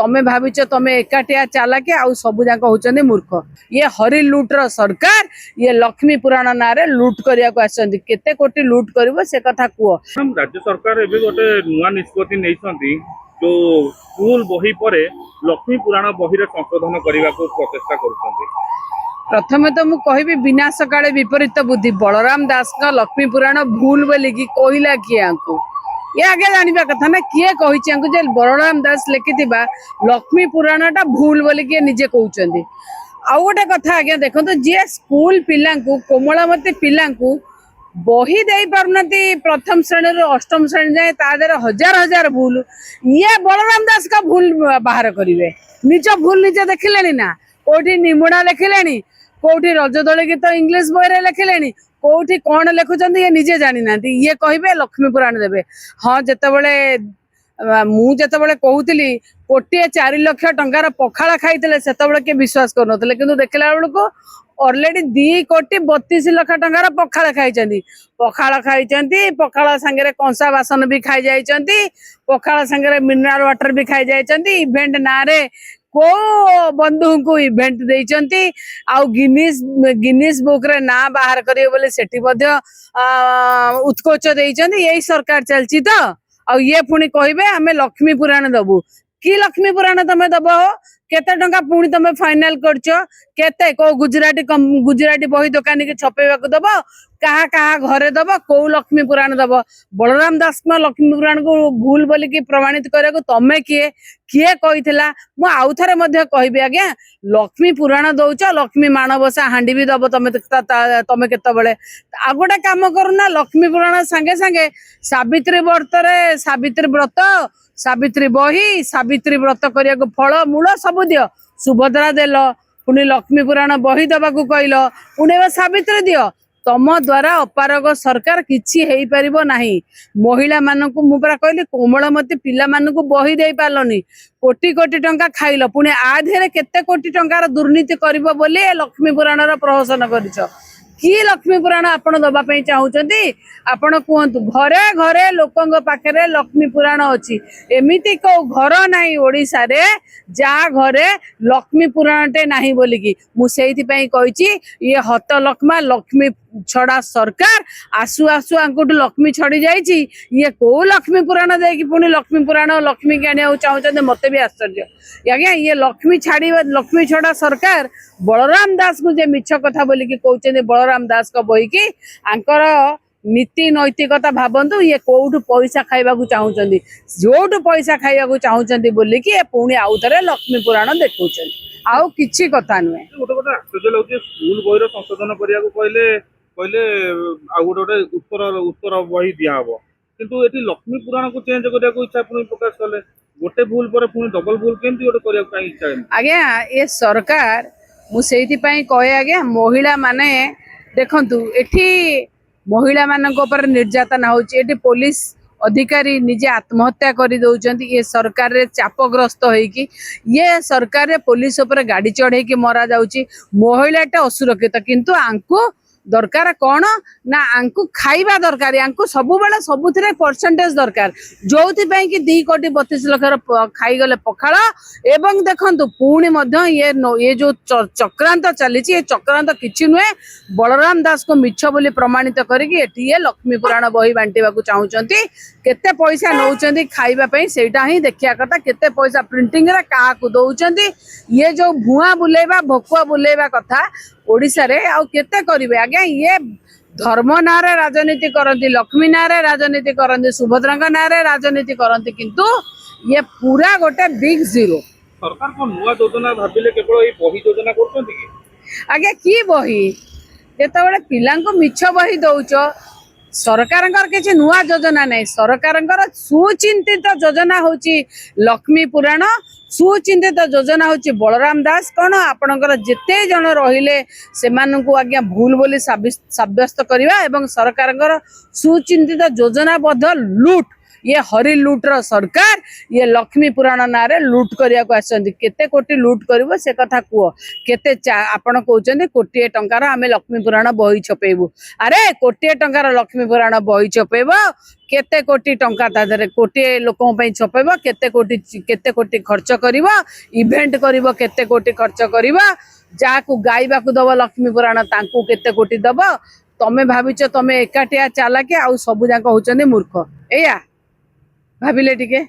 तमें भाविच तमें एकाटिया चालाके आउ सब जाक होचंदी मूर्ख। ये हरि लुट्र सरकार ये लक्ष्मी पुराण ना रे लुट करिया को आछंदी केते कोटी लुट करबो से कथा कुओ। राज्य सरकार एबे गोटे नुआ निष्पत्ति नैछंती जो स्कूल बही परे लक्ष्मी पुराण बही रे संशोधन करने को प्रचेष्टा करुछंती। प्रथमे तो मु कहबी विनाश काले विपरीत बुद्धि बलराम दास का लक्ष्मी पुराण भूल बोली कि कहला किए आंकु ये आगे जानवा कथा ना किए कही बलराम दास लिखिथिबा लक्ष्मी पुराणटा भूल बोली किए निजे कहउचंदी। आउ गोटे कथा आज्ञा देखो जी स्कूल पिला कोमलमती पिला बही दे पारती प्रथम श्रेणी रू अष्टम श्रेणी जाए तादर हजार हजार भूल ये बलराम दास का भूल बाहर करेंगे निज भूल निजे देखिले ना कोठी निमुड़ा लिखिले कोठी रजदोली गीत इंग्लिश बही लिखिले कोठी कौन लिखुंट ये निजे जानी ना ये कहे लक्ष्मी पुराण देवे। हाँ जितेबले मुझे कहूली 1,04,00,000 टंकार पखाड़ खाई से किए विश्वास कर कि देखला बेलू ऑलरेडी 2,32,00,000 टंकार पखाड़ खाई पखाड़ सांगे कंसा बासन भी खाई जाइए पखाड़ सांगे मिनरल वाटर भी खाई जाइए इवेंट ना रे को बंधु को इवेंट देइचंती आउ गिनीज बुक रे ना बाहर करिए बोले सेठी मध्य उत्कोच देइचंती यही सरकार चलची तो आ ये पुणी कहबे हमें लक्ष्मी पुराण दबु कि लक्ष्मी पुराण तमे दबो केते टंका पुणी तमे फाइनल करछो केते को गुजराती बही दुकानी के छपेबाक दबो कहा कहा घरे दबो को लक्ष्मी पुराण दबो बलराम दास को लक्ष्मी पुराण को भूल बोली कि प्रमाणित करे को तमे किए किए कहिथिला मु आउ थरे मध्य कहबी आज्ञा लक्ष्मी पुराण दउच लक्ष्मी माणबसा हांडी भी दबो तमे तमे केते बेले आ गोटे काम करूना लक्ष्मी पुराण संगे संगे सावित्री व्रत सावित्री बही सावित्री व्रत करिया को फल मूल सब दियो सुभद्रा देल पुणी लक्ष्मी पुराण बही दबा को कहल पुणी सावित्री दियो तम द्वारा अपारग सरकार किछि हेई परिबो नाही। महिला मानकु मु परा कहली कोमलमती पिला मानकु बही देई पारलनी कोटी कोटी टंका खाइल पुणी आधेरे केते कोटी टंकार दुर्नीति करिबो बोली लक्ष्मी पुराण रो प्रहसन करिछ कि लक्ष्मी पुराण आपण दबा पई चाहुचंती आपण कहतु घरे घरे लोकंग पाखरे लक्ष्मी पुराण अछि एमिति को घर नाही ओडिसा रे जा घरे लक्ष्मी पुराणटे नाही बोली कि मु सेहिति पई कहिची ये हत लक्ष्मा लक्ष्मी छड़ा सरकार आसु आसु आंकुट लक्ष्मी छड़ी जाइची ये को लक्ष्मी पुराण देकी पुणी लक्ष्मी पुराण लक्ष्मी के आनिया चाहुचंते मते भी आश्चर्य आज्ञा ये लक्ष्मी छाड़ी लक्ष्मी छड़ा सरकार बलराम दास को जे मिछ कथा बोली कि कहउचंते बलराम दास को बही कि आंकर नीति नैतिकता भावंतु ये कोठु पैसा खाइबा को चाहुचंती जोठु पैसा खाइबा को चाहुचंती बोली कि पुणी आउ थरे लक्ष्मी पुराण देखउचंती आउ किछि कथा नुहे। गोटे गोटे आश्चर्य लगे स्कूल बही संशोधन करिया को कहले कहले आ गोटे उत्तर बही दिया हबो किंतु एटी लक्ष्मी पुराण को चेंज करिया को इच्छा पुणी प्रकाश कले गोटे भूल पर पुणी डबल भूल केंती गोटे करिया को इच्छा आज्ञा ये सरकार मु सेहिति पई कहे आज्ञा महिला माने देखंतु एठी महिला मानक ऊपर निर्यातना होची एठी पुलिस अधिकारी निजे आत्महत्या कर दौरान ये सरकार रे चापग्रस्त होइकी ये सरकार रे पुलिस ऊपर गाड़ी चढ़े की मरा जाउची महिलाटा असुरक्षित किंतु आंकु दरकार कौन ना आंकु खाइबा दरकार आंकु सब बेले सबुथिरे परसेंटेज दरकार जो कि 2,32,00,000 खाईगले पखाड़ एवं देखंतु पुणी मध्य ये जो चक्रांत चली ये चक्रांत किछि नुहे बलराम दास को मिछ बोली प्रमाणित करके ये लक्ष्मी पुराण बही बांटिबा को चाहुचंती केते पैसा नौचंती खाइबा पई सेटा ही देखिया कथा केते पैसा प्रिंटिंग रे का को दउचंती ये जो भुआ बुलेबा भकुआ बुलेबा कथा ओडिसा रे आउ केते करिवे आज्ञा ये धर्म नारे राजनीति करती लक्ष्मी नारे राजनीति करती सुभद्रा नारे राजनीति करती किंतु ये पूरा गोटे बिग जीरो। सरकार को नुआ योजना भाबिले केवल ए बही योजना करछंती कि आज्ञा की बही जेतेबेले पिलांको मिछ बही दउच सरकार किसी नुआ योजना नहीं सरकार सुचिंतित योजना होची लक्ष्मी पुराण सुचिंतित योजना होची बलराम दास कौन आपणकर जेते जन रहिले सेमानकु आज्ञा भूल बोली साब्यस्त करवा एवं सरकार सुचिंतित योजनाबद्ध लुट ये हरि लुट्र सरकार ये लक्ष्मी पुराण ना लुट करने को आसଛନ୍ତି केते कोटी लुट करिवो से कथा कुह केते आपण कहउछन्ते कोटिए टंकार आमे लक्ष्मी पुराण बही छपेबू अरे कोटिए टंकार लक्ष्मी पुराण बही छपेबो केते कोटी टंका ता धरे कोटिए लोकन पई छपेबो केते कोटी खर्च करिवो इवेंट करिवो केते कोटी खर्च करिवो जाकू गाइबा को दब लक्ष्मी पुराण तांकू केते कोटी दब तमे भाविच तमे एकाटिया चालाके आउ सबु जाक होचंदे मूर्ख एया भाबिले टिके